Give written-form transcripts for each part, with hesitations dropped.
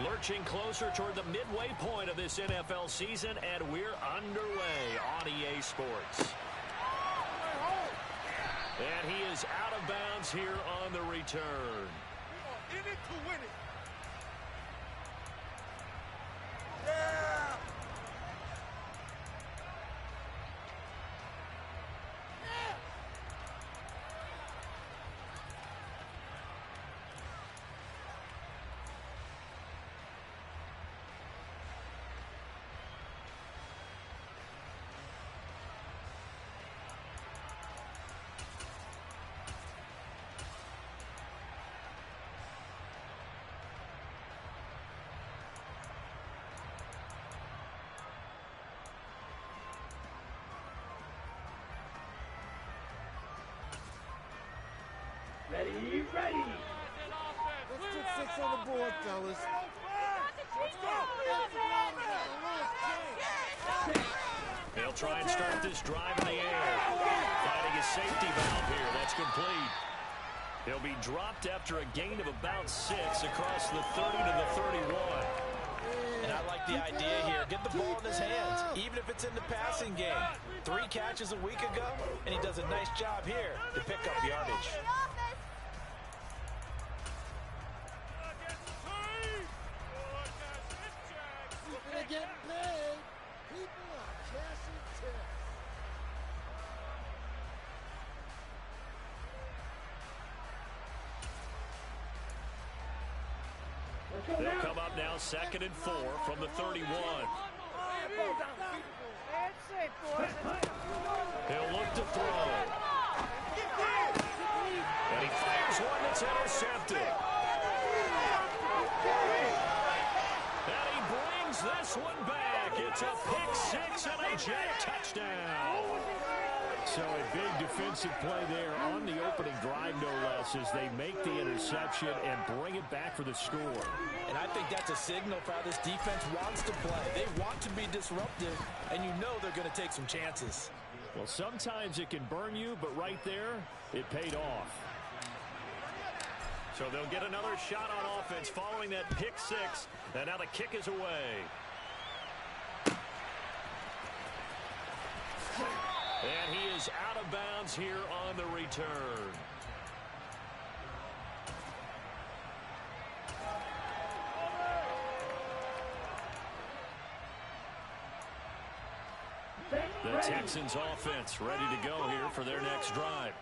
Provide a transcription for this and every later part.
Lurching closer toward the midway point of this NFL season, and we're underway on EA Sports. And he is out of bounds here on the return. In it to win it. Ready, ready. Let's put 6 on the board, fellas. Let's go. They'll try and start this drive in the air. Finding a safety valve here. That's complete. He'll be dropped after a gain of about 6 across the 30 to the 31. And I like the idea here. Get the ball in his hands, even if it's in the passing game. 3 catches a week ago, and he does a nice job here to pick up yardage. People are getting paid. People are cashing checks. They'll come up now 2nd and 4 from the 31. He'll look to throw. And he fires one that's intercepted. And he brings this one back. It's a pick-6 and a jet touchdown. So a big defensive play there on the opening drive, no less, as they make the interception and bring it back for the score. And I think that's a signal for how this defense wants to play. They want to be disruptive, and you know they're going to take some chances. Well, sometimes it can burn you, but right there, it paid off. So they'll get another shot on offense following that pick-6, and now the kick is away. And he is out of bounds here on the return. The Texans offense ready to go here for their next drive.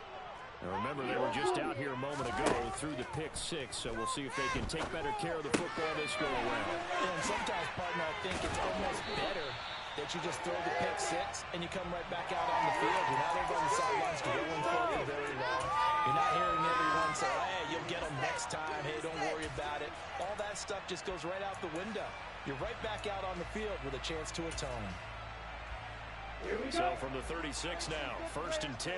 Now remember, they were just out here a moment ago through the pick-6, so we'll see if they can take better care of the football this go-around. And sometimes, partner, I think it's almost better that you just throw the pick-6 and you come right back out on the field. You're not over on the sidelines drilling for very long. You're not hearing everyone say, hey, you'll get them next time. Hey, don't worry about it. All that stuff just goes right out the window. You're right back out on the field with a chance to atone. So from the 36 now, 1st and 10.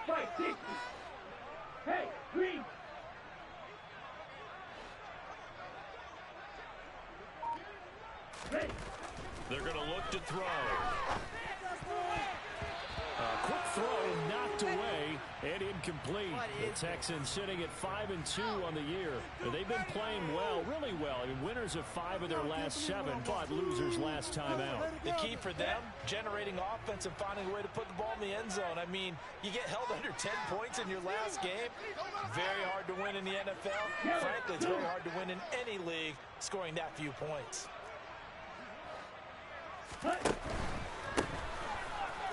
Strike safety. Hey, green. Ready. They're going to look to throw. A quick throw knocked away and incomplete. The Texans sitting at 5-2 on the year. They've been playing well, really well. I mean, winners of 5 of their last 7, but losers last time out. The key for them, generating offense and finding a way to put the ball in the end zone. I mean, you get held under 10 points in your last game. Very hard to win in the NFL. Frankly, it's very hard to win in any league scoring that few points.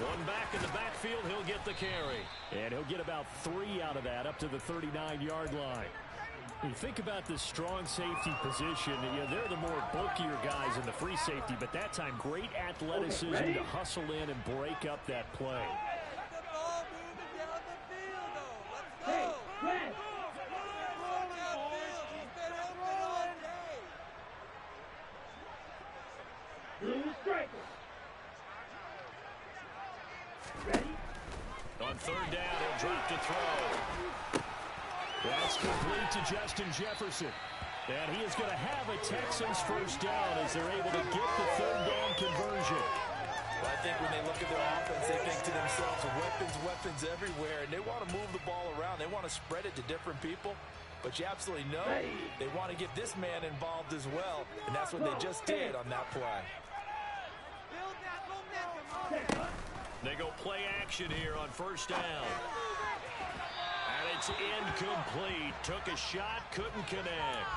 One back in the backfield, he'll get the carry. And he'll get about 3 out of that, up to the 39-yard line. You think about this strong safety position. They're the more bulkier guys in the free safety, but that time, great athleticism to hustle in and break up that play. Hey, red. Blue striker. Ready? On 3rd down, he'll drop to throw. That's complete to Justin Jefferson. And he is going to have a Texans first down as they're able to get the 3rd down conversion. Well, I think when they look at their offense, they think to themselves, weapons everywhere, and they want to move the ball around. They want to spread it to different people. But you absolutely know they want to get this man involved as well, and that's what they just did on that play. They go play action here on first down. And it's incomplete. Took a shot, couldn't connect.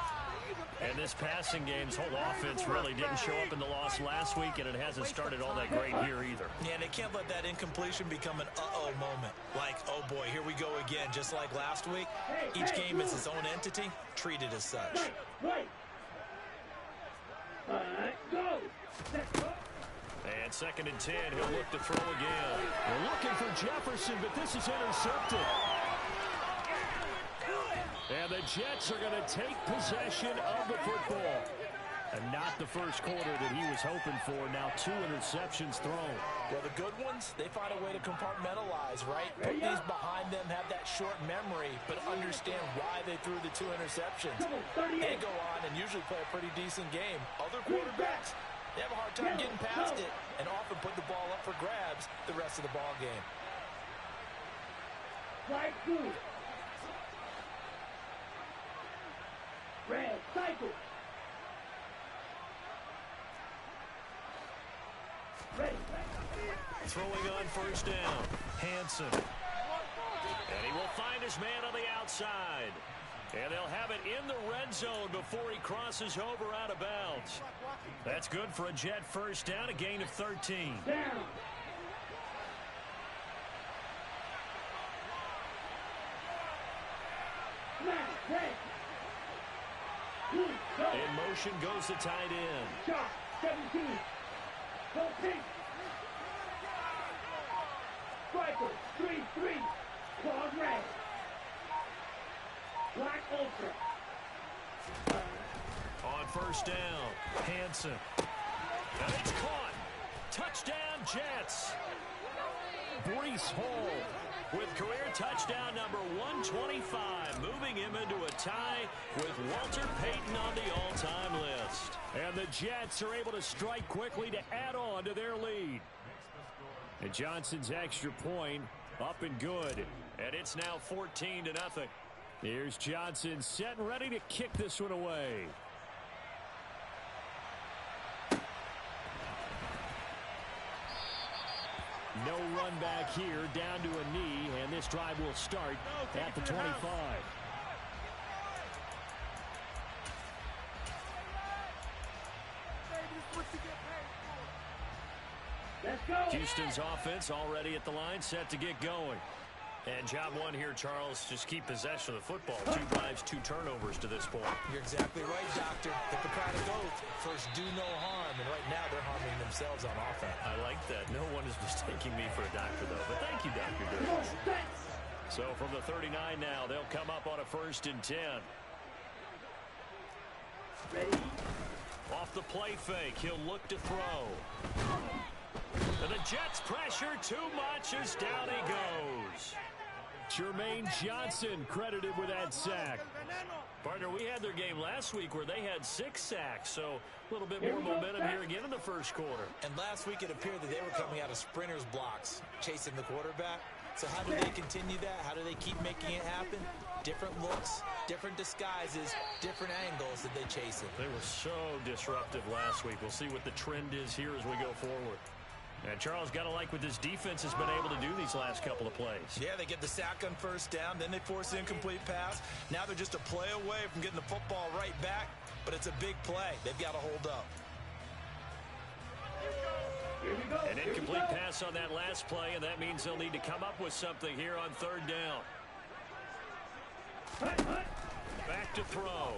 And this passing game's whole offense really didn't show up in the loss last week, and it hasn't started all that great here either. Yeah, and they can't let that incompletion become an uh-oh moment. Like, oh boy, here we go again, just like last week. Each game is its own entity, treated as such. Go. And 2nd and 10, he'll look to throw again. They're looking for Jefferson, but this is intercepted. And the Jets are going to take possession of the football. And not the first quarter that he was hoping for. Now 2 interceptions thrown. Well, the good ones, they find a way to compartmentalize, right? Put these behind them, have that short memory, but understand why they threw the 2 interceptions. They go on and usually play a pretty decent game. Other quarterbacks, they have a hard time getting past it and often put the ball up for grabs the rest of the ball game. Flag 2. Red cycle. Ready. Throwing on first down. Hansen. And he will find his man on the outside. And they'll have it in the red zone before he crosses over out of bounds. That's good for a Jet first down, a gain of 13. Down. In motion goes the tight end. Shot 17. Go pink. Striker 3-3. Claws red. Black ultra. On first down, Hansen. And it's caught. Touchdown, Jets. Breece Hall with career touchdown number 125, moving him into a tie with Walter Payton on the all-time list. And the Jets are able to strike quickly to add on to their lead. And Johnson's extra point up and good. And it's now 14-0. Here's Johnson set and ready to kick this one away. No run back here, down to a knee, and this drive will start at the 25. Let's go. Houston's offense already at the line, set to get going. And job one here, Charles, just keep possession of the football. 2 drives, 2 turnovers to this point. You're exactly right, Doctor. Hippocratic oath. First, do no harm. And right now, they're harming themselves on offense. I like that. No one is mistaking me for a doctor, though. But thank you, Dr. Dirk. So from the 39 now, they'll come up on a 1st and 10. Ready. Off the play fake, he'll look to throw. And the Jets pressure too much as down he goes. Jermaine Johnson credited with that sack. Partner, we had their game last week where they had 6 sacks, so a little bit more momentum here again in the first quarter. And last week it appeared that they were coming out of sprinters blocks, chasing the quarterback. So how do they continue that? How do they keep making it happen? Different looks, different disguises, different angles that they chase it. They were so disruptive last week. We'll see what the trend is here as we go forward. And Charles, got to like what this defense has been able to do these last couple of plays. Yeah, they get the sack on first down, then they force the incomplete pass. Now they're just a play away from getting the football right back, but it's a big play. They've got to hold up. Here we go. An incomplete pass on that last play, and that means they'll need to come up with something here on 3rd down. Back to throw.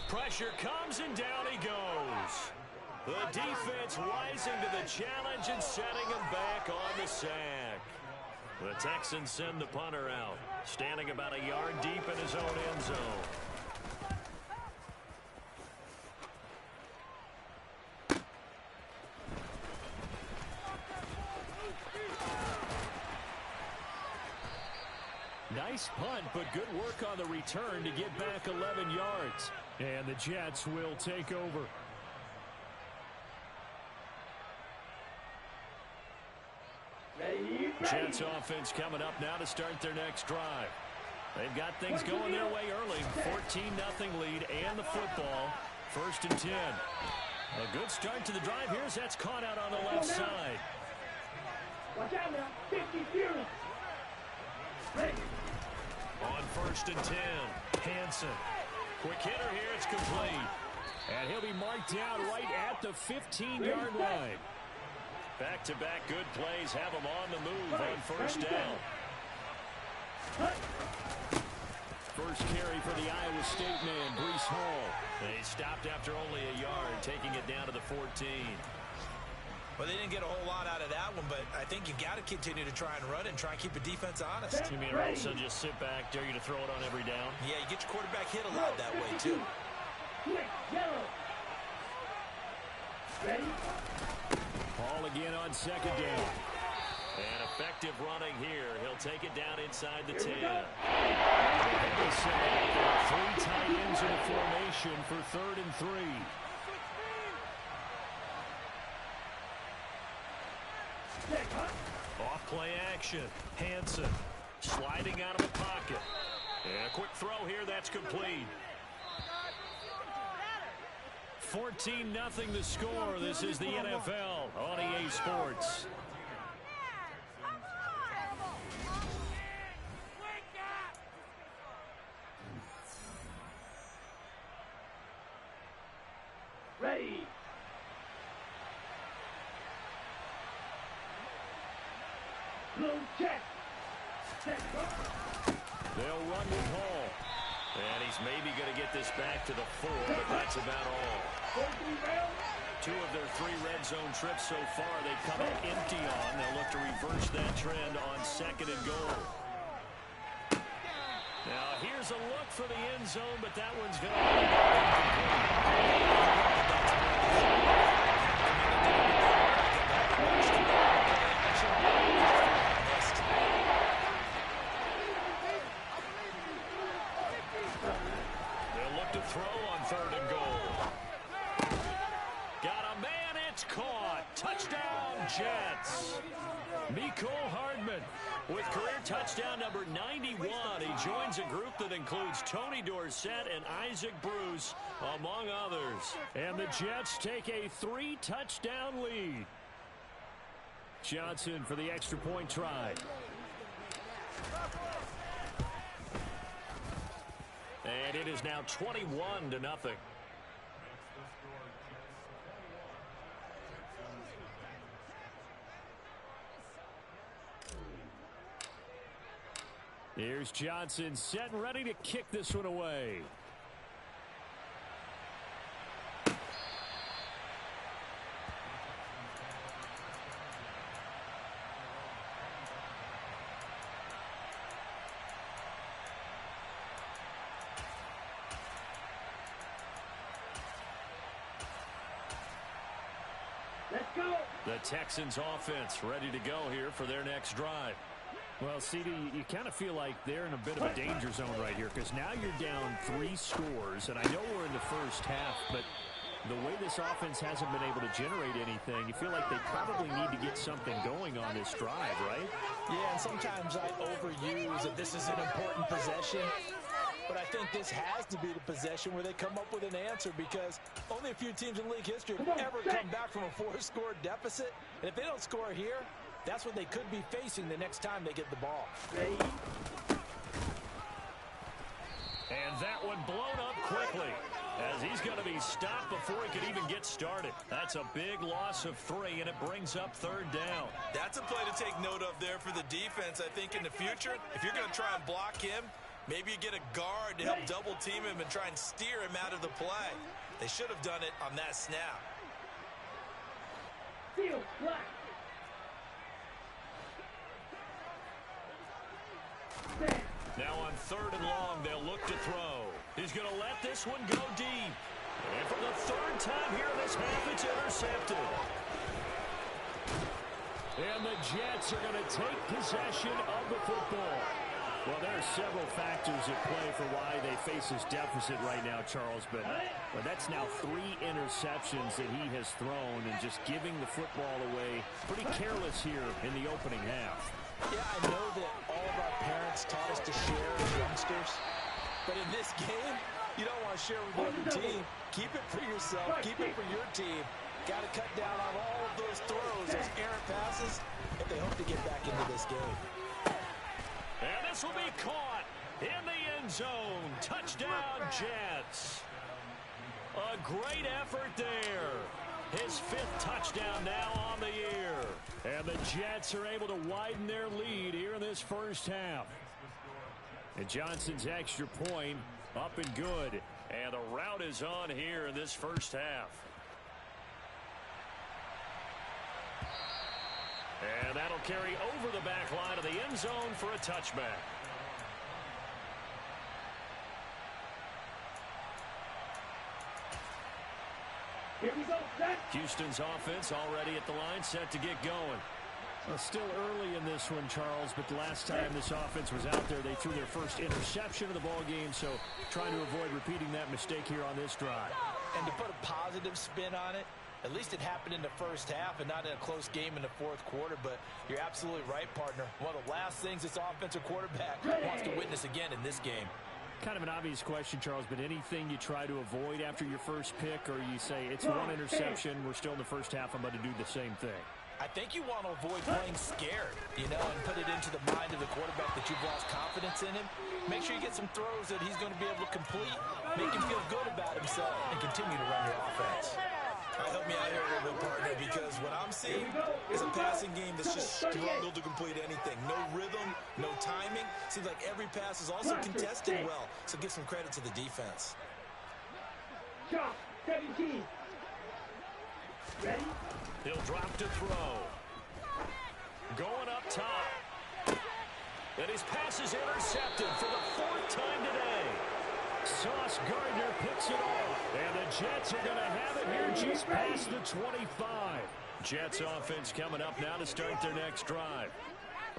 Pressure comes, and down he goes. The defense rising to the challenge and setting him back on the sack. The Texans send the punter out, standing about a yard deep in his own end zone. Nice punt, but good work on the return to get back 11 yards. And the Jets will take over. Jets offense coming up now to start their next drive. They've got things going their way early. 14-0 lead and the football. 1st and 10. A good start to the drive here as that's caught out on the left side. Watch out now. 50 fearless. Ready. On 1st and 10, Hansen. Quick hitter here, it's complete. And he'll be marked down right at the 15-yard line. Back-to-back good plays have him on the move on 1st down. First carry for the Iowa State man, Breece Hall. They stopped after only a yard, taking it down to the 14. Well, they didn't get a whole lot out of that one, but I think you've got to continue to try and run and try and keep the defense honest. You mean also just sit back, dare you to throw it on every down? Yeah, you get your quarterback hit a lot that way, too. Quick, yellow. Ready. Ball again on 2nd down. And effective running here. He'll take it down inside the 10. 3 tight ends in the formation for 3rd and 3. Off play action. Hansen sliding out of the pocket. And a quick throw here. That's complete. 14-0 the score. This is the NFL on EA Sports. Ready. Blue check. They'll run with Hall. And he's maybe going to get this back to the 4, but that's about all. 2 of their 3 red zone trips so far they've come out empty on. They'll look to reverse that trend on 2nd and goal. Now here's a look for the end zone, but that one's going to be They'll look to throw on 3rd and goal. Got a man, it's caught. Touchdown, Jets. Mecole Hardman with career touchdown number 91. He joins a group that includes Tony Dorsett and Isaac Bruce, among others. And the Jets take a 3-touchdown lead. Johnson for the extra point try. And it is now 21-0. Here's Johnson set and ready to kick this one away. Let's go. The Texans offense ready to go here for their next drive. Well, CD, you kind of feel like they're in a bit of a danger zone right here because now you're down 3 scores, and I know we're in the first half, but the way this offense hasn't been able to generate anything, you feel like they probably need to get something going on this drive, right? Yeah, and sometimes I overuse that this is an important possession, but I think this has to be the possession where they come up with an answer because only a few teams in league history have ever come back from a 4-score deficit, and if they don't score here, that's what they could be facing the next time they get the ball. Ready. And that one blown up quickly as he's going to be stopped before he could even get started. That's a big loss of 3, and it brings up 3rd down. That's a play to take note of there for the defense. I think in the future, if you're going to try and block him, maybe you get a guard to help double team him and try and steer him out of the play. They should have done it on that snap. Field black. Now on 3rd and long, they'll look to throw. He's going to let this one go deep. And for the 3rd time here in this half, it's intercepted. And the Jets are going to take possession of the football. Well, there are several factors at play for why they face this deficit right now, Charles, but that's now 3 interceptions that he has thrown and just giving the football away pretty careless here in the opening half. Yeah, I know that all of our parents taught us to share as youngsters, but in this game, you don't want to share with the other team. Keep it for yourself. Keep it for your team. Got to cut down on all of those throws, those errant passes, if they hope to get back into this game. And this will be caught in the end zone. Touchdown, Jets. A great effort there. His 5th touchdown now on the year. And the Jets are able to widen their lead here in this first half. And Johnson's extra point up and good. And the route is on here in this first half. And that'll carry over the back line of the end zone for a touchback. Here we go, set. Houston's offense already at the line, set to get going. Well, still early in this one, Charles, but the last time this offense was out there, they threw their first interception of the ball game, so trying to avoid repeating that mistake here on this drive. And to put a positive spin on it, at least it happened in the first half and not in a close game in the fourth quarter, but you're absolutely right, partner. One of the last things this offensive quarterback wants to witness again in this game. Kind of an obvious question, Charles, but anything you try to avoid after your first pick, or you say it's one interception, we're still in the first half, I'm going to do the same thing? I think you want to avoid playing scared, and put it into the mind of the quarterback that you've lost confidence in him. Make sure you get some throws that he's going to be able to complete, make him feel good about himself, and continue to run your offense. Help me out here a little bit, partner, because what I'm seeing is a passing game that's just struggled to complete anything. No rhythm, no timing. Seems like every pass is also contested well, so give some credit to the defense. Drop, 17. Ready? He'll drop to throw. Going up top. And his pass is intercepted for the 4th time today. Sauce Gardner picks it off. And the Jets are going to have it here just past the 25. Jets offense coming up now to start their next drive.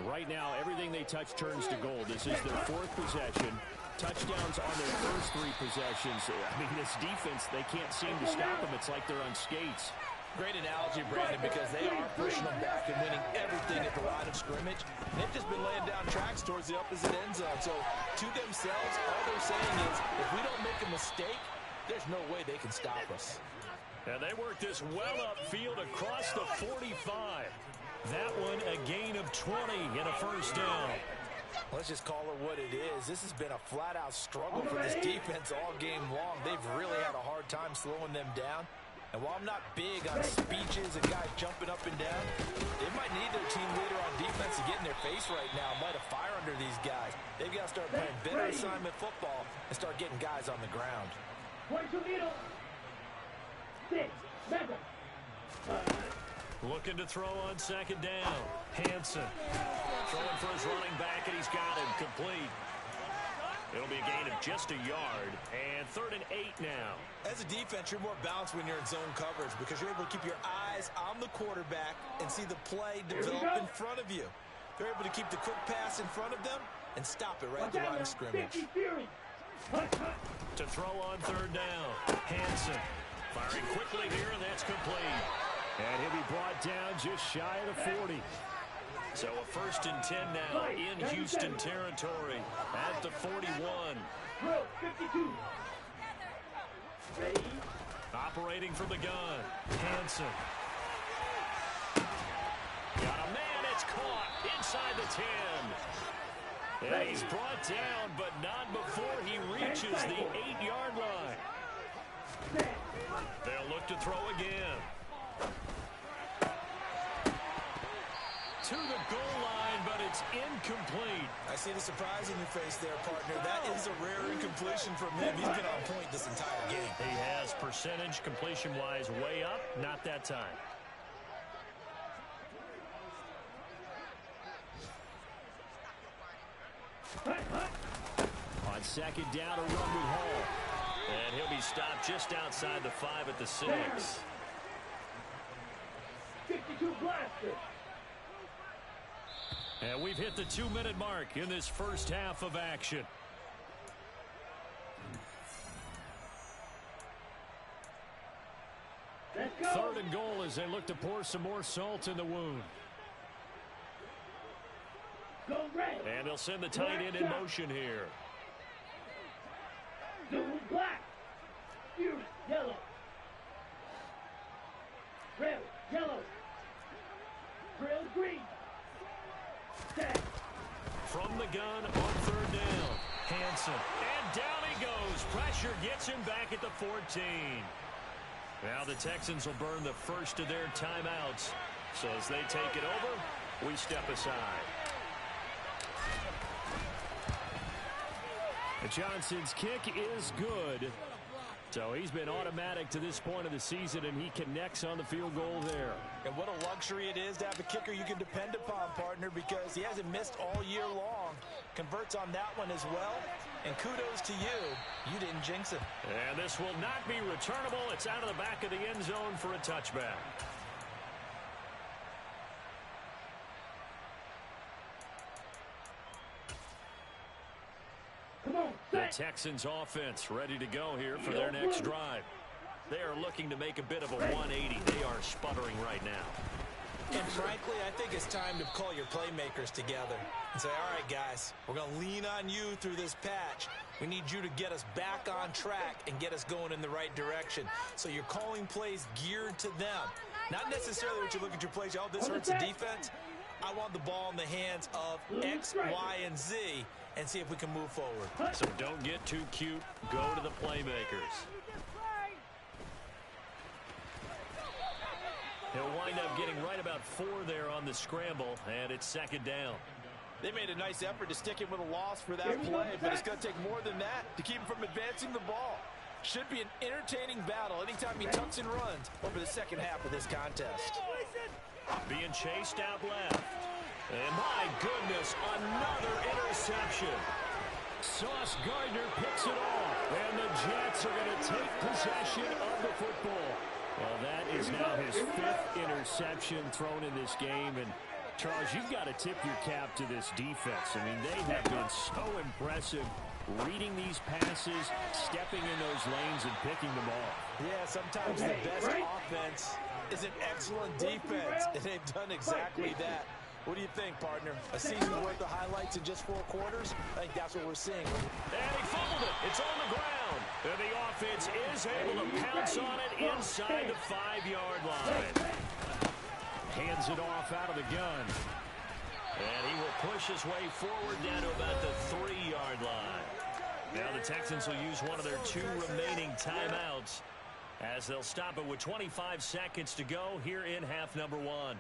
Right now, everything they touch turns to gold. This is their 4th possession. Touchdowns on their first 3 possessions. I mean, this defense, they can't seem to stop them. It's like they're on skates. Great analogy, Brandon, because they are pushing them back and winning everything at the line of scrimmage. They've just been laying down tracks towards the opposite end zone. So, to themselves, all they're saying is, if we don't make a mistake, there's no way they can stop us. And they work this well upfield across the 45. That one a gain of 20 and a first down. Let's just call it what it is. This has been a flat-out struggle for this defense all game long. They've really had a hard time slowing them down. And while I'm not big on speeches and guys jumping up and down, they might need their team leader on defense to get in their face right now, light a fire under these guys. They've got to start playing better assignment football and start getting guys on the ground. Point to middle. 6, 7. Looking to throw on second down. Hanson throwing for his running back, and he's got him complete. It'll be a gain of just a yard, and 3rd and 8 now. As a defense, you're more balanced when you're in zone coverage because you're able to keep your eyes on the quarterback and see the play develop in front of you. They're able to keep the quick pass in front of them and stop it right at the line of scrimmage. To throw on 3rd down, Hanson firing quickly here, and that's complete. And he'll be brought down just shy of the 40. So a 1st and 10 now in Houston territory at the 41. 52. Ready? Operating from the gun, Hanson. Got a man, it's caught inside the 10. And he's brought down, but not before he reaches the 8-yard line. They'll look to throw again. To the goal line, but it's incomplete. I see the surprise in your face there, partner. That is a rare incompletion from him. He's been on point this entire game. He has percentage completion-wise way up, not that time. On second down, a run with Hall. And he'll be stopped just outside the 5 at the 6. 52 blaster. And we've hit the 2-minute mark in this first half of action. Let's go. 3rd and goal as they look to pour some more salt in the wound. And they'll send the tight end in motion here. Blue, black. You, yellow. Red, yellow. Grill, green. Set. From the gun on third down. Hanson. And down he goes. Pressure gets him back at the 14. Now the Texans will burn the first of their timeouts. So as they take it over, we step aside. Johnson's kick is good. So he's been automatic to this point of the season, and he connects on the field goal there. And what a luxury it is to have a kicker you can depend upon, partner, because he hasn't missed all year long. Converts on that one as well. And kudos to you. You didn't jinx it. And this will not be returnable. It's out of the back of the end zone for a touchback. The Texans offense ready to go here for their next drive. They are looking to make a bit of a 180. They are sputtering right now. And frankly, I think it's time to call your playmakers together and say, all right, guys, we're going to lean on you through this patch. We need you to get us back on track and get us going in the right direction. So you're calling plays geared to them. Not necessarily what you look at your plays, oh, this hurts the defense. I want the ball in the hands of X, Y, and Z and see if we can move forward. So don't get too cute. Go to the playmakers. He'll wind up getting right about 4 there on the scramble, and it's second down. They made a nice effort to stick him with a loss for that play, but it's going to take more than that to keep him from advancing the ball. Should be an entertaining battle anytime he tucks and runs over the second half of this contest. Being chased out left. And my goodness, another interception. Sauce Gardner picks it off, and the Jets are going to take possession of the football. Well, that is now his 5th interception thrown in this game. And, Charles, you've got to tip your cap to this defense. I mean, they have been so impressive reading these passes, stepping in those lanes, and picking them off. Yeah, sometimes the best offense is an excellent defense, and they've done exactly that. What do you think, partner? A season's worth of highlights in just 4 quarters? I think that's what we're seeing. And he fumbled it. It's on the ground. And the offense is able to pounce on it inside the 5-yard line. Hands it off out of the gun. And he will push his way forward down to about the 3-yard line. Now the Texans will use one of their 2 remaining timeouts as they'll stop it with 25 seconds to go here in half number 1.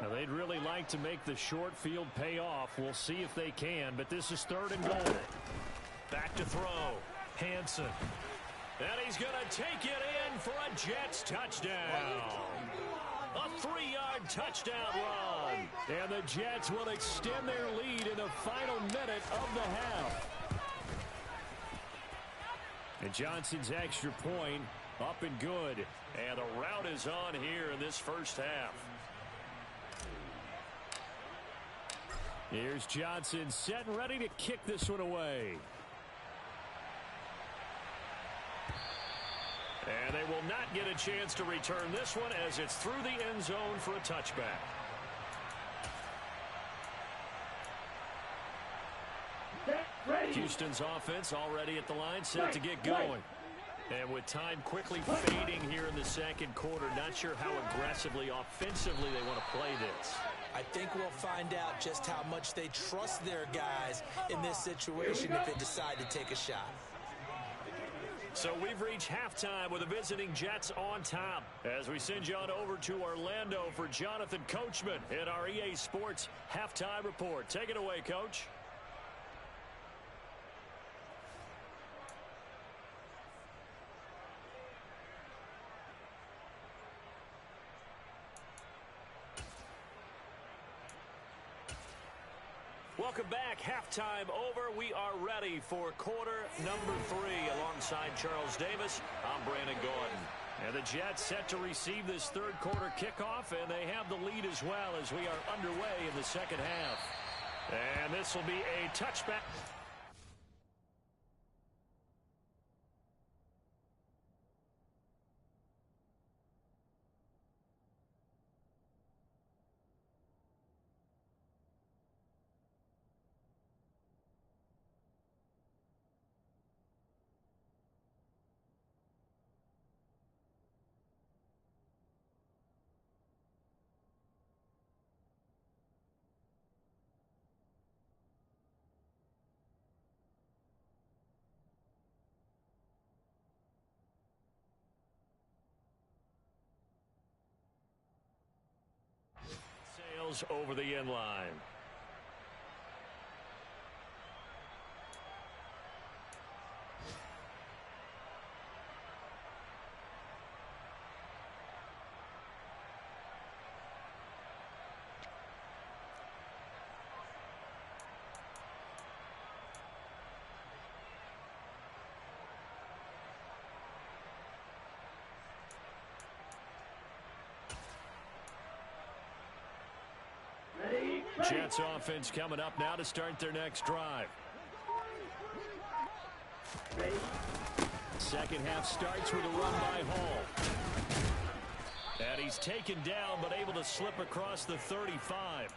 Now, they'd really like to make the short field pay off. We'll see if they can, but this is 3rd and goal. Back to throw. Hanson. And he's going to take it in for a Jets touchdown. A 3-yard touchdown run. And the Jets will extend their lead in the final minute of the half. And Johnson's extra point up and good. And the route is on here in this first half. Here's Johnson set and ready to kick this one away. And they will not get a chance to return this one as it's through the end zone for a touchback. Houston's offense already at the line, set to get going. And with time quickly fading here in the second quarter, not sure how aggressively, offensively they want to play this. I think we'll find out just how much they trust their guys in this situation if they decide to take a shot. So we've reached halftime with the visiting Jets on top as we send you on over to Orlando for Jonathan Coachman in our EA Sports Halftime Report. Take it away, Coach. Welcome back. Halftime over. We are ready for quarter number 3 alongside Charles Davis. I'm Brandon Gordon. And the Jets set to receive this 3rd quarter kickoff, and they have the lead as well as we are underway in the second half. And this will be a touchback. sails over the end line. Jets offense coming up now to start their next drive. Second half starts with a run by Hall. And he's taken down but able to slip across the 35.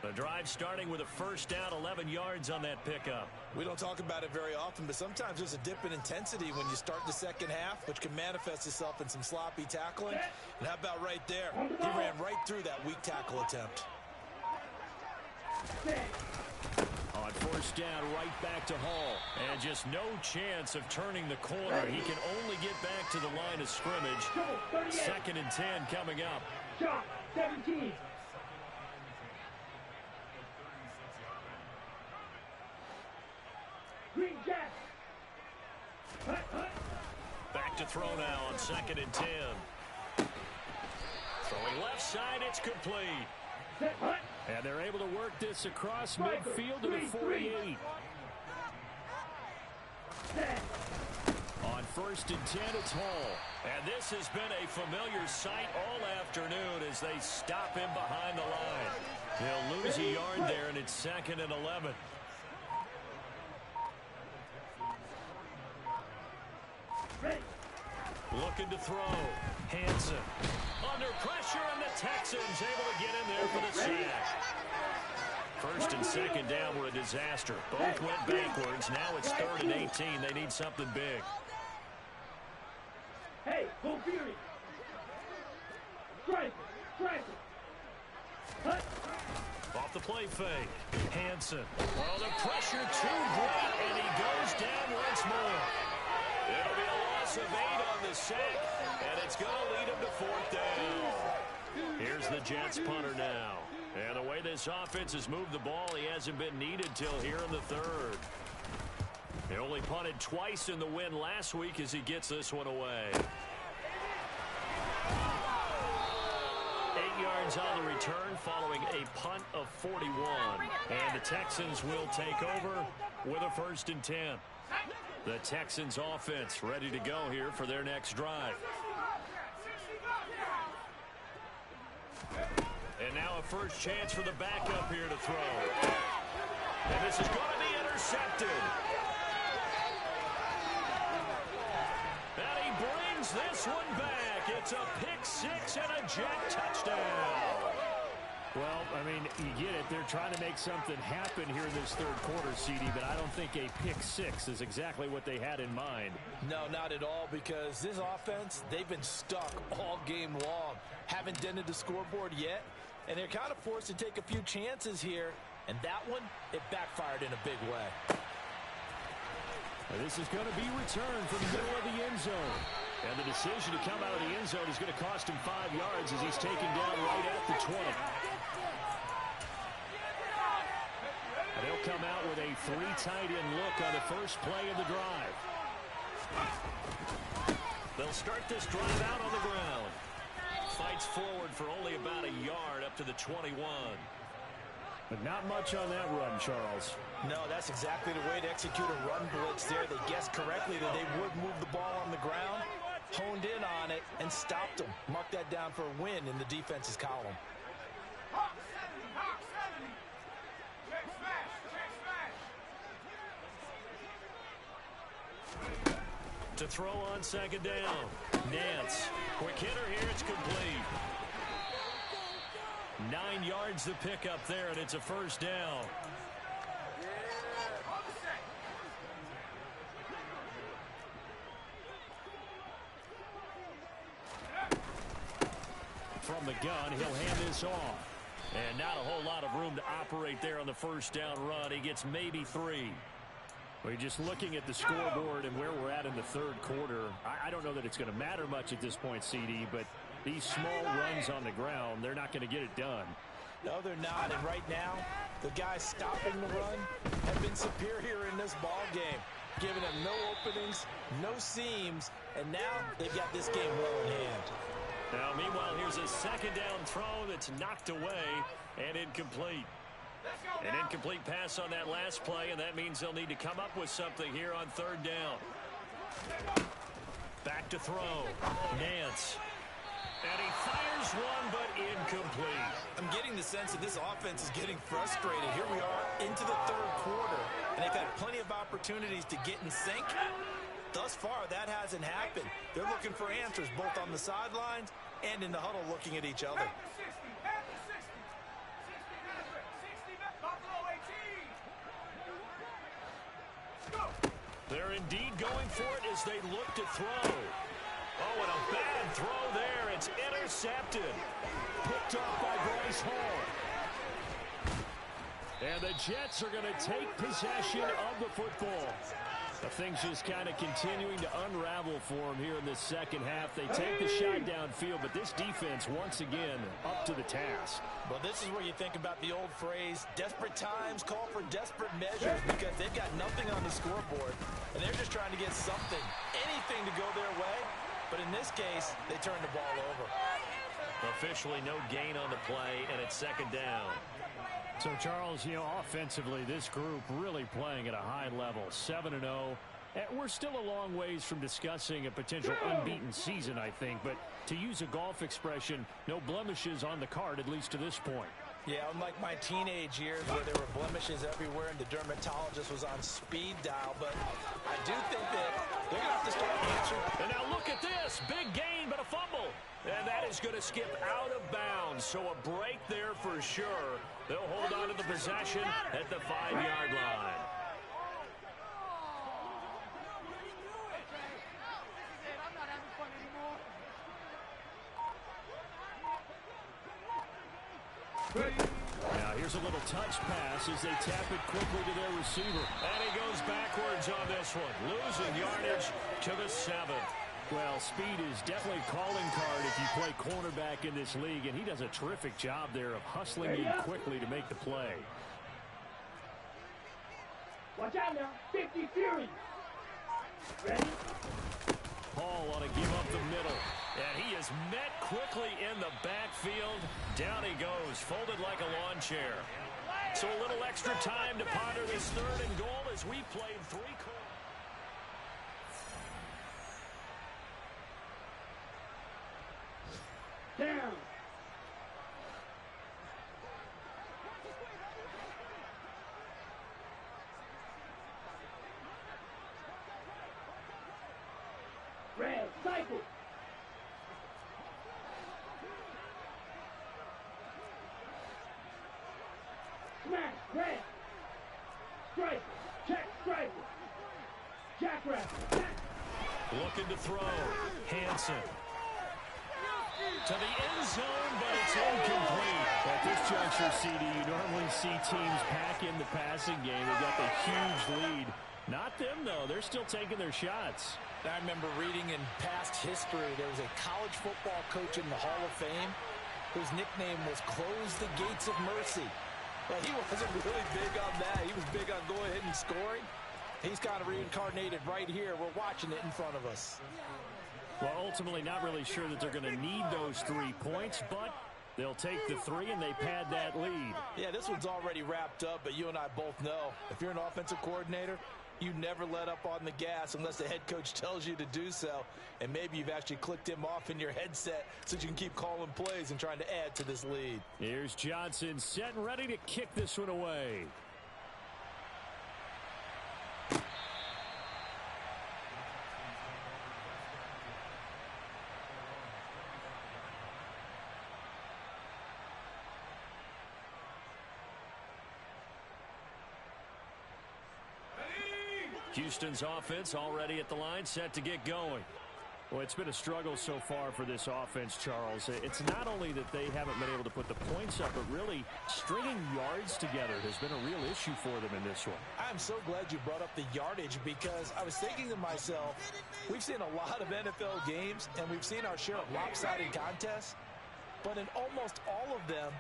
The drive starting with a first down, 11 yards on that pickup. We don't talk about it very often, but sometimes there's a dip in intensity when you start the second half, which can manifest itself in some sloppy tackling. And how about right there? He ran right through that weak tackle attempt. On first down, right back to Hall. And just no chance of turning the corner. He can only get back to the line of scrimmage. 2nd and 10 coming up. Shot 17. Green Jets. Back to throw now on 2nd and 10. Throwing left side, it's complete. And they're able to work this across midfield to the 48. On 1st and 10, it's Hall. And this has been a familiar sight all afternoon as they stop him behind the line. He'll lose a yard there, and it's 2nd and 11. Looking to throw. Hansen. Under pressure, and the Texans able to get in there for the sack. 1st and 2nd down were a disaster. Both went backwards. Now it's 3rd and 18. They need something big. Hey, go Fury. Strike it. Off the play fake. Hansen. Well, the pressure too great, and he goes down once more. It'll be a loss of 8 on the sack, and it's going to lead him to 4th down. Here's the Jets punter now. And the way this offense has moved the ball, he hasn't been needed till here in the 3rd. He only punted twice in the win last week as he gets this one away. 8 yards on the return following a punt of 41. And the Texans will take over with a 1st and 10. The Texans offense ready to go here for their next drive. And now a first chance for the backup here to throw. And this is going to be intercepted. And he brings this one back. It's a pick 6 and a Jet touchdown. Well, I mean, you get it. They're trying to make something happen here in this 3rd quarter, CD, but I don't think a pick 6 is exactly what they had in mind. No, not at all, because this offense, they've been stuck all game long. Haven't dented the scoreboard yet, and they're kind of forced to take a few chances here, and that one, it backfired in a big way. And this is going to be returned from the middle of the end zone. And the decision to come out of the end zone is going to cost him 5 yards as he's taken down right at the 20. And they'll come out with a 3 tight end look on the first play of the drive. They'll start this drive out on the ground. Fights forward for only about a yard up to the 21. But not much on that run, Charles. No, that's exactly the way to execute a run blitz there. They guessed correctly that they would move the ball on the ground, honed in on it, and stopped them. Mark that down for a win in the defense's column. To throw on 2nd down. Nance. Quick hitter here. It's complete. 9 yards to pick up there, and it's a first down. From the gun, he'll hand this off. And not a whole lot of room to operate there on the first down run. He gets maybe 3. We're just looking at the scoreboard and where we're at in the 3rd quarter. I don't know that it's going to matter much at this point, CD, but these small runs on the ground, they're not going to get it done. No, they're not. And right now, the guys stopping the run have been superior in this ball game, giving them no openings, no seams, and now they've got this game well in hand. Now, meanwhile, here's a second down throw that's knocked away and incomplete. An incomplete pass on that last play, and that means they'll need to come up with something here on third down. Back to throw. Nance. And he fires one, but incomplete. I'm getting the sense that this offense is getting frustrated. Here we are into the third quarter, and they've had plenty of opportunities to get in sync. Thus far, that hasn't happened. They're looking for answers both on the sidelines and in the huddle looking at each other. They're indeed going for it as they look to throw. Oh, and a bad throw there. It's intercepted. Picked up by Bryce Hall. And the Jets are going to take possession of the football. The thing's just kind of continuing to unravel for them here in this second half. They take the shot downfield, but this defense, once again, up to the task. Well, this is where you think about the old phrase, desperate times call for desperate measures, because they've got nothing on the scoreboard, and they're just trying to get something, anything to go their way. But in this case, they turn the ball over. Officially no gain on the play, and it's second down. So, Charles, offensively, this group really playing at a high level, 7-0. We're still a long ways from discussing a potential unbeaten season, I think. But to use a golf expression, no blemishes on the card, at least to this point. Yeah, unlike my teenage years where there were blemishes everywhere and the dermatologist was on speed dial. But I do think that they're going to have to start answering. And now look at this. Big gain, but a fumble. And that is going to skip out of bounds. So a break there for sure. They'll hold on to the possession at the 5-yard line. Now here's a little touch pass as they tap it quickly to their receiver. And he goes backwards on this one, losing yardage to the 7th. Well, speed is definitely a calling card if you play cornerback in this league, and he does a terrific job there of hustling in quickly to make the play. Watch out now. 50 Fury. Ready? Hall ought to give up the middle. And he is met quickly in the backfield. Down he goes, folded like a lawn chair. So a little extra time to ponder this third and goal as we played 3 quarters. Down. Red, cycle. Smash, red. Strike, check, strike. Jackrabbit, Looking to throw. Hansen. To the end zone, but it's incomplete. At this juncture, CD, you normally see teams pack in the passing game. They've got the huge lead. Not them, though. They're still taking their shots. I remember reading in past history, there was a college football coach in the Hall of Fame whose nickname was Close the Gates of Mercy. Well, he wasn't really big on that. He was big on going ahead and scoring. He's kind of reincarnated right here. We're watching it in front of us. Well, ultimately not really sure that they're going to need those 3 points, but they'll take the 3 and they pad that lead. Yeah, this one's already wrapped up, but you and I both know if you're an offensive coordinator, you never let up on the gas unless the head coach tells you to do so. And maybe you've actually clicked him off in your headset so you can keep calling plays and trying to add to this lead. Here's Johnson set and ready to kick this one away. Houston's offense already at the line, set to get going. Well, it's been a struggle so far for this offense, Charles. It's not only that they haven't been able to put the points up, but really stringing yards together has been a real issue for them in this one. I'm so glad you brought up the yardage because I was thinking to myself, we've seen a lot of NFL games and we've seen our share of lopsided contests, but in almost all of them,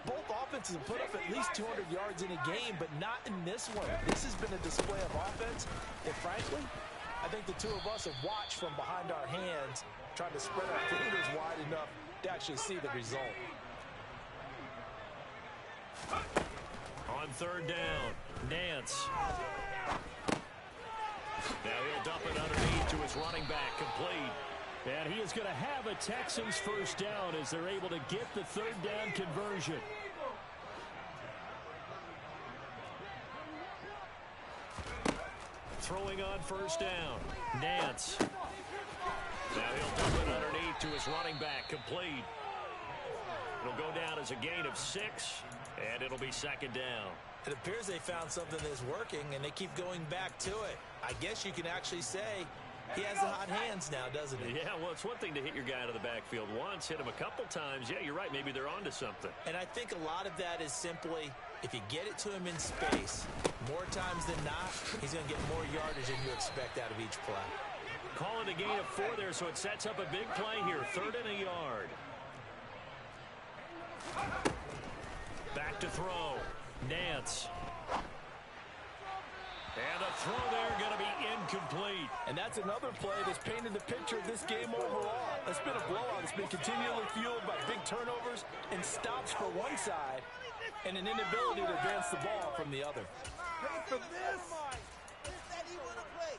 Both offenses have put up at least 200 yards in a game, but not in this one. This has been a display of offense that, frankly, I think the two of us have watched from behind our hands, trying to spread our fingers wide enough to actually see the result. On third down, Nance. Now he'll dump it underneath to his running back, complete. And he is going to have a Texans first down as they're able to get the third down conversion. Throwing on first down, Nance. Now he'll dump it underneath to his running back, complete. It'll go down as a gain of 6, and it'll be second down. It appears they found something that's working, and they keep going back to it. I guess you can actually say he has the hot hands now, doesn't he? Yeah, well, it's one thing to hit your guy out of the backfield once, hit him a couple times. Yeah, you're right. Maybe they're onto something. And I think a lot of that is simply, if you get it to him in space, more times than not, he's going to get more yardage than you expect out of each play. Calling a gain of 4 there, so it sets up a big play here. 3rd and a yard. Back to throw. Nance. And the throw there going to be incomplete. And that's another play that's painted the picture of this game overall. It's been a blowout. It's been continually fueled by big turnovers and stops for one side and an inability to advance the ball from the other. Pray for this. That he wanna play.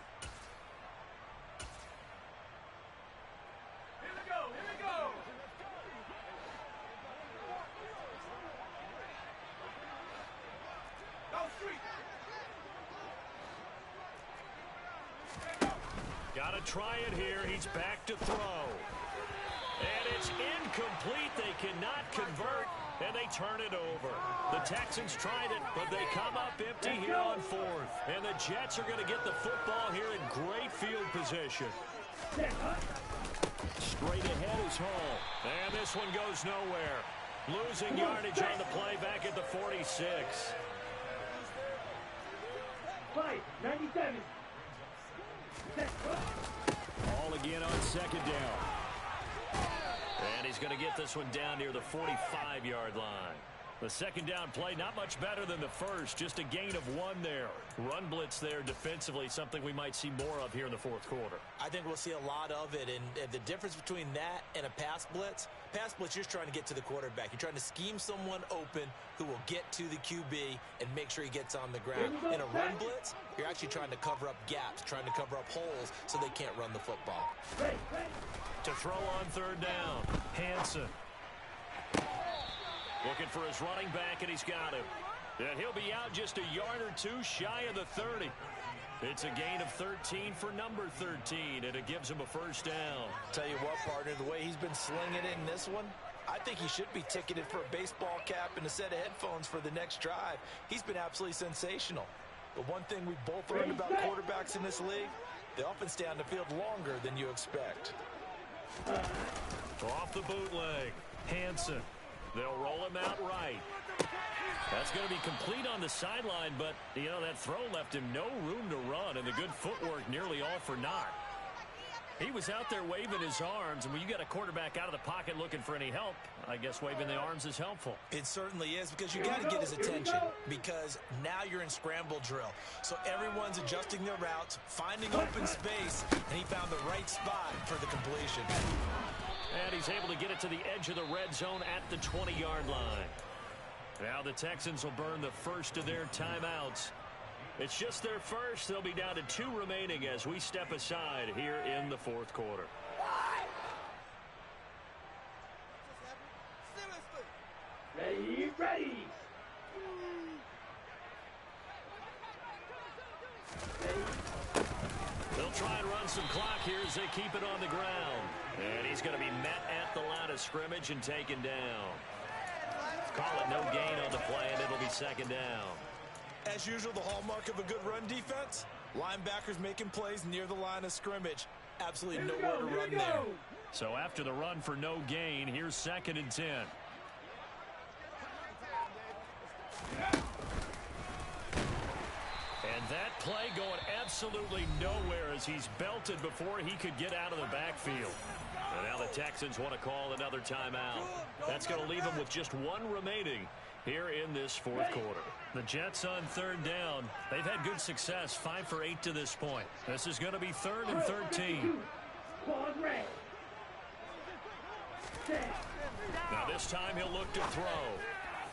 Here we go, here we go. Go street. Got to try it here. He's back to throw. And it's incomplete. They cannot convert, and they turn it over. The Texans tried it, but they come up empty here on 4th. And the Jets are going to get the football here in great field position. Straight ahead is Hall. And this one goes nowhere. Losing yardage on the play back at the 46. 97. All again on second down. And he's going to get this one down near the 45-yard line. The second down play, not much better than the first, just a gain of 1 there. Run blitz there defensively, something we might see more of here in the 4th quarter. I think we'll see a lot of it, and the difference between that and a pass blitz, you're just trying to get to the quarterback. You're trying to scheme someone open who will get to the QB and make sure he gets on the ground. In a run blitz, you're actually trying to cover up gaps, trying to cover up holes so they can't run the football. To throw on third down, Hansen. Looking for his running back, and he's got him. And he'll be out just a yard or 2 shy of the 30. It's a gain of 13 for number 13, and it gives him a first down. Tell you what, partner, the way he's been slinging it in this one, I think he should be ticketed for a baseball cap and a set of headphones for the next drive. He's been absolutely sensational. The one thing we've both learned about quarterbacks in this league, they often stay on the field longer than you expect. Off the bootleg, Hansen. They'll roll him out right. That's going to be complete on the sideline, but, you know, that throw left him no room to run, and the good footwork nearly all for naught. He was out there waving his arms, and when you got a quarterback out of the pocket looking for any help, I guess waving the arms is helpful. It certainly is, because you got to get his attention, because now you're in scramble drill. So everyone's adjusting their routes, finding open space, and he found the right spot for the completion. And he's able to get it to the edge of the red zone at the 20-yard line. Now the Texans will burn the first of their timeouts. It's just their first. They'll be down to 2 remaining as we step aside here in the 4th quarter. Ready, ready. They'll try and run some clock here as they keep it on the ground. And he's going to be met at the line of scrimmage and taken down. Call it no gain on the play, and it'll be second down. As usual, the hallmark of a good run defense, linebackers making plays near the line of scrimmage. Absolutely nowhere to run there. So after the run for no gain, here's 2nd and 10. And that play going absolutely nowhere as he's belted before he could get out of the backfield. And now the Texans want to call another timeout. That's going to leave them with just one remaining here in this fourth quarter. The Jets on third down. They've had good success, 5 for 8 to this point. This is going to be 3rd and 13. Now this time he'll look to throw.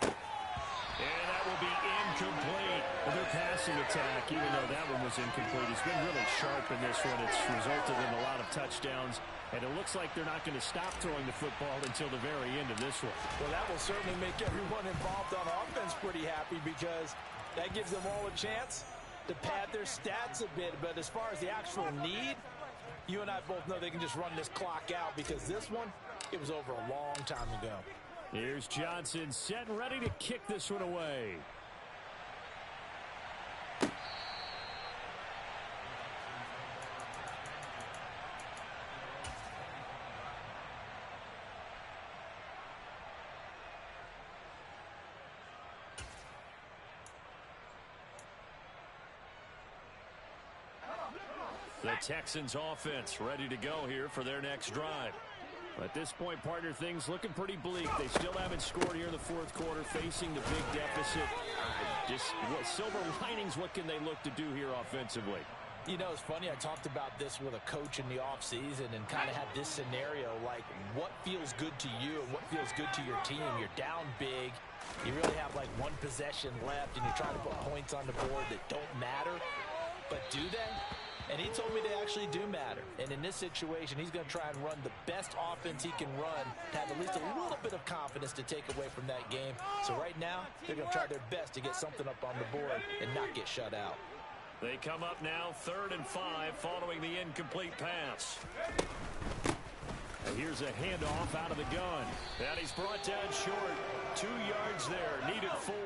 And that will be incomplete. Well, their passing attack, even though that one was incomplete, has been really sharp in this one. It's resulted in a lot of touchdowns. And it looks like they're not going to stop throwing the football until the very end of this one. Well, that will certainly make everyone involved on offense pretty happy because that gives them all a chance to pad their stats a bit. But as far as the actual need, you and I both know they can just run this clock out because this one, it was over a long time ago. Here's Johnson set and ready to kick this one away. The Texans offense ready to go here for their next drive. At this point, partner, things looking pretty bleak. They still haven't scored here in the fourth quarter, facing the big deficit. Just silver linings, what can they look to do here offensively? You know, it's funny, I talked about this with a coach in the offseason and kind of had this scenario, like what feels good to you and what feels good to your team. You're down big. You really have like one possession left, and you're trying to put points on the board that don't matter. But do they? And he told me they actually do matter. And in this situation, he's going to try and run the best offense he can run to have at least a little bit of confidence to take away from that game. So right now, they're going to try their best to get something up on the board and not get shut out. They come up now 3rd and 5 following the incomplete pass. And here's a handoff out of the gun. And he's brought down short. 2 yards there, needed 4.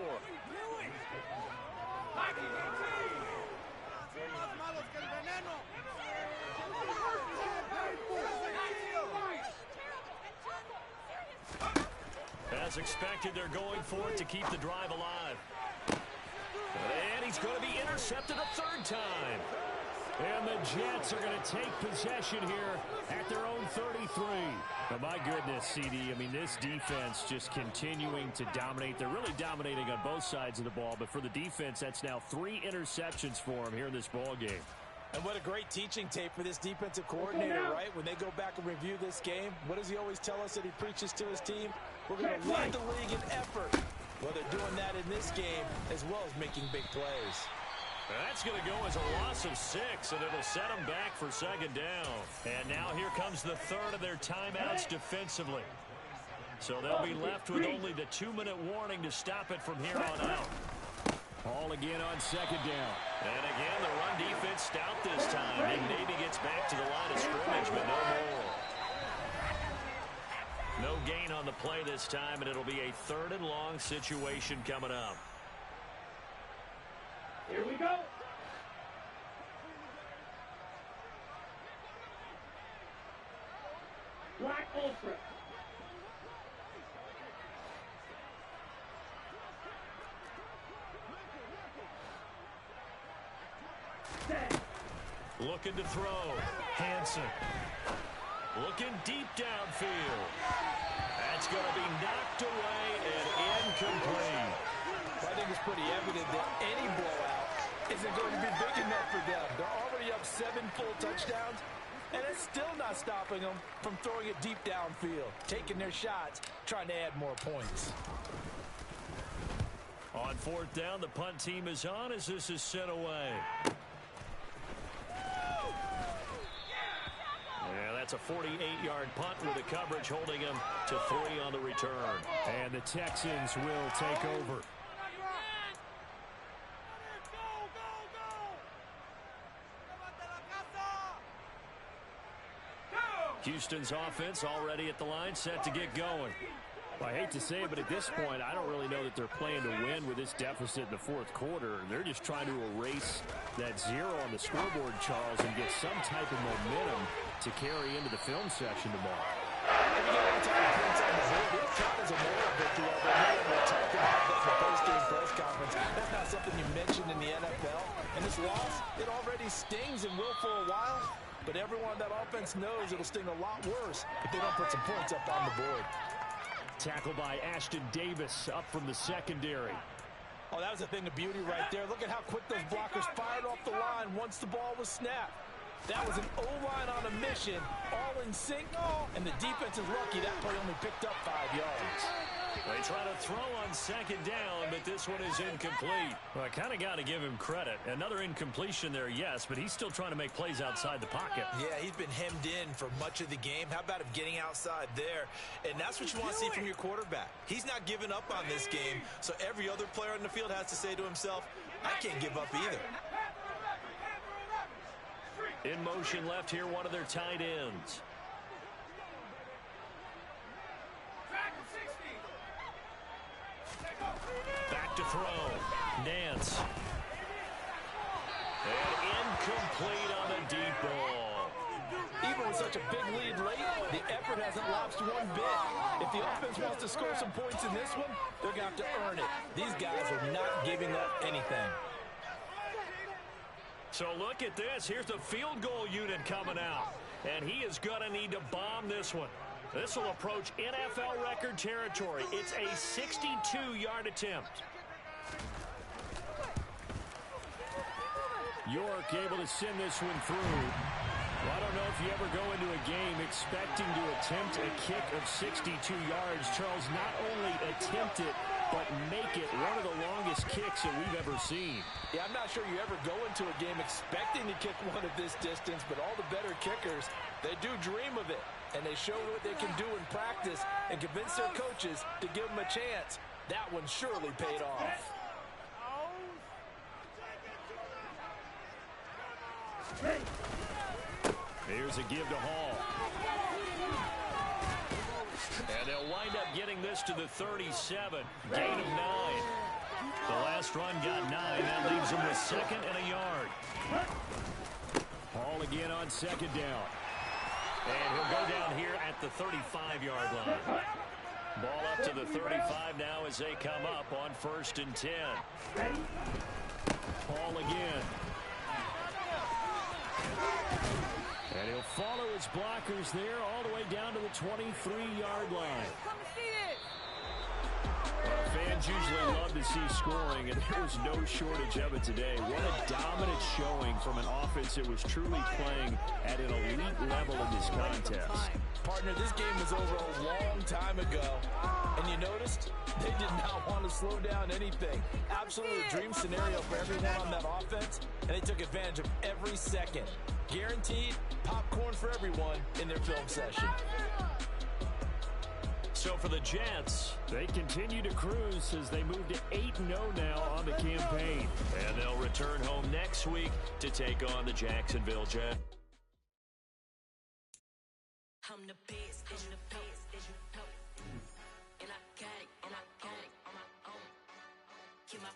As expected, they're going for it to keep the drive alive. And he's going to be intercepted a 3rd time. And the Jets are going to take possession here at their own 33. Oh, my goodness, CD. I mean, this defense just continuing to dominate. They're really dominating on both sides of the ball. But for the defense, that's now 3 interceptions for them here in this ball game. And what a great teaching tape for this defensive coordinator, right? When they go back and review this game, what does he always tell us that he preaches to his team? We're going to lead the league in effort. Well, they're doing that in this game as well as making big plays. That's going to go as a loss of 6, and it'll set them back for 2nd down. And now here comes the 3rd of their timeouts defensively. So they'll be left with only the 2-minute warning to stop it from here on out. Ball again on 2nd down. And again, the run defense stout this time. And Navy gets back to the line of scrimmage, but no more. No gain on the play this time, and it'll be a 3rd and long situation coming up. Here we go. Black Ultra. Looking to throw. Hansen. Looking deep downfield. That's going to be knocked away and incomplete. I think it's pretty evident that any blowout isn't going to be big enough for them. They're already up 7 full touchdowns, and it's still not stopping them from throwing it deep downfield, taking their shots, trying to add more points. On 4th down, the punt team is on as this is sent away. Yeah, that's a 48-yard punt with the coverage holding him to 3 on the return. And the Texans will take over. Houston's offense already at the line, set to get going. Well, I hate to say it, but at this point, I don't really know that they're playing to win with this deficit in the fourth quarter. They're just trying to erase that 0 on the scoreboard, Charles, and get some type of momentum to carry into the film session tomorrow. If you get any type of points on the board, it counts as a moral victory. We're talking about that in the post-game press conference. That's not something you mentioned in the NFL. And stings and will for a while, but everyone on that offense knows it'll sting a lot worse if they don't put some points up on the board. Tackle by Ashton Davis up from the secondary. Oh, that was a thing of beauty right there. Look at how quick those blockers fired off the line once the ball was snapped. That was an O-line on a mission, all in sync, and the defense is lucky that play only picked up 5 yards. They try to throw on second down, but this one is incomplete. Well, I kind of got to give him credit. Another incompletion there, yes, but he's still trying to make plays outside the pocket. Yeah, he's been hemmed in for much of the game. How about him getting outside there? And that's what you want to see from your quarterback. He's not giving up on this game, so every other player on the field has to say to himself, I can't give up either. In motion left here, one of their tight ends. Back to throw. Nance. And incomplete on a deep ball. Even with such a big lead late, the effort hasn't lapsed one bit. If the offense wants to score some points in this one, they're going to have to earn it. These guys are not giving up anything. So look at this. Here's the field goal unit coming out. And he is going to need to bomb this one. This will approach NFL record territory. It's a 62-yard attempt. York able to send this one through. Well, I don't know if you ever go into a game expecting to attempt a kick of 62 yards. Charles, not only attempt it, but make it one of the longest kicks that we've ever seen. Yeah, I'm not sure you ever go into a game expecting to kick one of this distance, but all the better kickers, they do dream of it. And they show what they can do in practice and convince their coaches to give them a chance. That one surely paid off. Here's a give to Hall. And they'll wind up getting this to the 37. Gain of 9. The last run got 9. That leaves them with second and a yard. Hall again on second down. And he'll go down here at the 35-yard line. Ball up to the 35 now as they come up on 1st and 10. Hall again. And he'll follow his blockers there all the way down to the 23-yard line. Well, fans usually love to see scoring, and there was no shortage of it today. What a dominant showing from an offense that was truly playing at an elite level in this contest. Partner, this game was over a long time ago, and you noticed they did not want to slow down anything. Absolute dream scenario for everyone on that offense, and they took advantage of every second. Guaranteed popcorn for everyone in their film session. So for the Jets, they continue to cruise as they move to 8-0 now on the campaign. And they'll return home next week to take on the Jacksonville Jets. I'm the best, as you know, and I got it on my own. Keep my